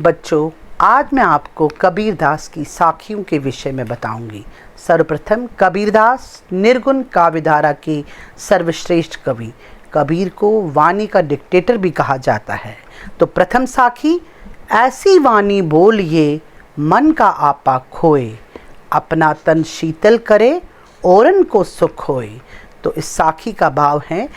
बच्चों, आज मैं आपको कबीरदास की साखियों के विषय में बताऊंगी। सर्वप्रथम, कबीरदास निर्गुण काव्यधारा के सर्वश्रेष्ठ कवि। कबीर को वाणी का डिक्टेटर भी कहा जाता है। तो प्रथम साखी, ऐसी वाणी बोलिए मन का आपा खोए, अपना तन शीतल करे औरन को सुख होए। तो इस साखी का भाव है,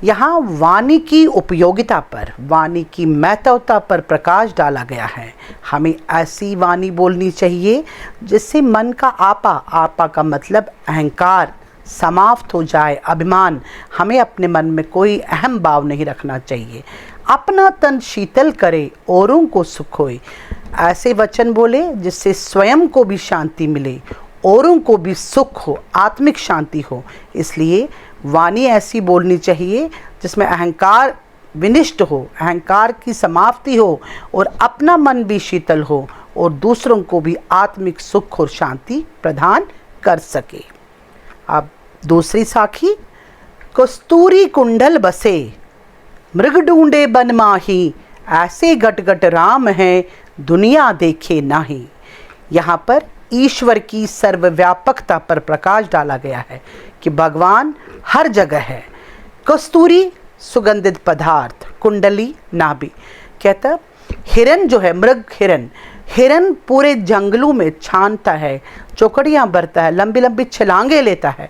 यहाँ वाणी की उपयोगिता पर, वाणी की महत्वता पर प्रकाश डाला गया है। हमें ऐसी वाणी बोलनी चाहिए जिससे मन का आपा का मतलब अहंकार समाप्त हो जाए, अभिमान। हमें अपने मन में कोई अहम भाव नहीं रखना चाहिए। अपना तन शीतल करे औरों को सुख होए। ऐसे वचन बोले जिससे स्वयं को भी शांति मिले, औरों को भी सुख हो, आत्मिक शांति हो। इसलिए वाणी ऐसी बोलनी चाहिए जिसमें अहंकार विनिष्ट हो, अहंकार की समाप्ति हो और अपना मन भी शीतल हो और दूसरों को भी आत्मिक सुख और शांति प्रदान कर सके। अब दूसरी साखी, कस्तूरी कुंडल बसे मृग ढूंढे बन माही, ऐसे गट गट राम हैं दुनिया देखे नाही। यहाँ पर ईश्वर की सर्वव्यापकता पर प्रकाश डाला गया है कि भगवान हर जगह है। कस्तूरी सुगंधित पदार्थ, कुंडली नाभि। कहता हिरन जो है, मृग हिरन पूरे जंगलों में छानता है, चौकड़ियाँ भरता है, लंबी लंबी छलांगे लेता है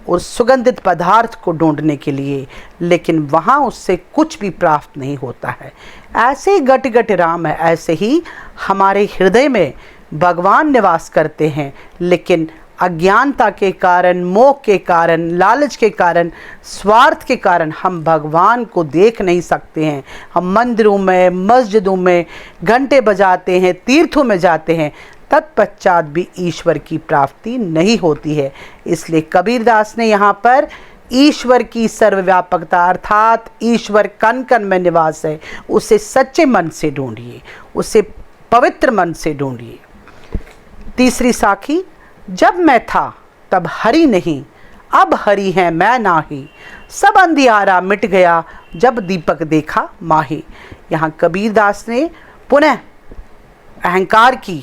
और सुगंधित पदार्थ को ढूंढने के लिए, लेकिन वहाँ उससे कुछ भी प्राप्त नहीं होता है। ऐसे गट गट राम है, ऐसे ही हमारे हृदय में भगवान निवास करते हैं, लेकिन अज्ञानता के कारण, मोह के कारण, लालच के कारण, स्वार्थ के कारण हम भगवान को देख नहीं सकते हैं। हम मंदिरों में, मस्जिदों में घंटे बजाते हैं, तीर्थों में जाते हैं, तत्पश्चात भी ईश्वर की प्राप्ति नहीं होती है। इसलिए कबीरदास ने यहाँ पर ईश्वर की सर्वव्यापकता अर्थात ईश्वर कण कण में निवास है, उसे सच्चे मन से ढूंढिए, उसे पवित्र मन से ढूंढिए। तीसरी साखी, जब मैं था तब हरि नहीं, अब हरि है मैं नाही, सब अंधियारा मिट गया जब दीपक देखा माही। यहाँ कबीरदास ने पुनः अहंकार की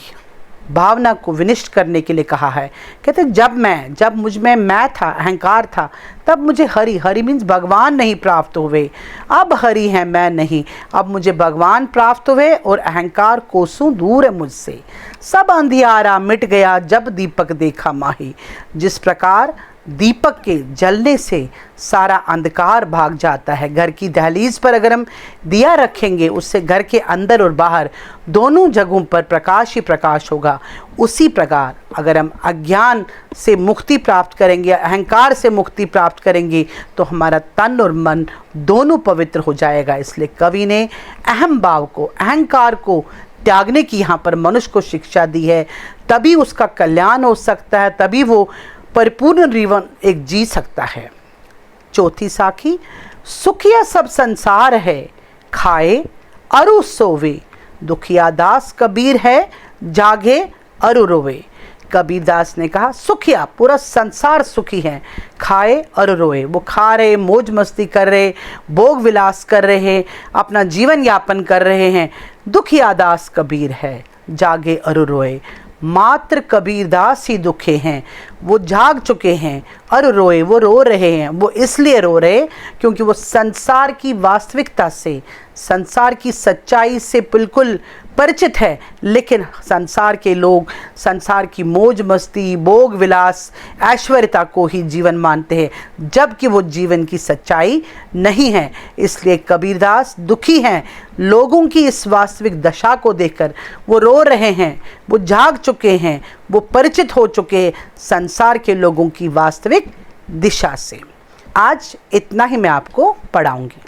भावना को विनिष्ट करने के लिए कहा है। कहते जब मुझ में मैं था, अहंकार था, तब मुझे हरि मीन्स भगवान नहीं प्राप्त हुए। अब हरि है मैं नहीं, अब मुझे भगवान प्राप्त हुए और अहंकार कोसों दूर है मुझसे। सब अंधियारा मिट गया जब दीपक देखा माही। जिस प्रकार दीपक के जलने से सारा अंधकार भाग जाता है, घर की दहलीज पर अगर हम दिया रखेंगे, उससे घर के अंदर और बाहर दोनों जगहों पर प्रकाश ही प्रकाश होगा। उसी प्रकार अगर हम अज्ञान से मुक्ति प्राप्त करेंगे, अहंकार से मुक्ति प्राप्त करेंगे, तो हमारा तन और मन दोनों पवित्र हो जाएगा। इसलिए कवि ने अहम भाव को, अहंकार को त्यागने की यहाँ पर मनुष्य को शिक्षा दी है। तभी उसका कल्याण हो सकता है, तभी वो परिपूर्ण जीवन एक जी सकता है। चौथी साखी, सुखिया सब संसार है, खाए अरु सोवे, दुखिया दास कबीर है, जागे अरु रोवे। कबीरदास ने कहा सुखिया पूरा संसार सुखी है, खाए और रोए। वो खा रहे, मौज मस्ती कर रहे, भोग विलास कर रहे हैं, अपना जीवन यापन कर रहे हैं। दुखिया दास कबीर है, जागे और रोए। मात्र कबीरदास ही दुखे हैं, वो जाग चुके हैं। और रोए, वो रो रहे हैं। वो इसलिए रो रहे क्योंकि वो संसार की वास्तविकता से, संसार की सच्चाई से बिल्कुल परिचित है, लेकिन संसार के लोग संसार की मौज मस्ती, भोग विलास, ऐश्वर्यता को ही जीवन मानते हैं, जबकि वो जीवन की सच्चाई नहीं है। इसलिए कबीरदास दुखी हैं। लोगों की इस वास्तविक दशा को देखकर वो रो रहे हैं, वो जाग चुके हैं, वो परिचित हो चुके हैं संसार के लोगों की वास्तविक दिशा से। आज इतना ही मैं आपको पढ़ाऊंगी।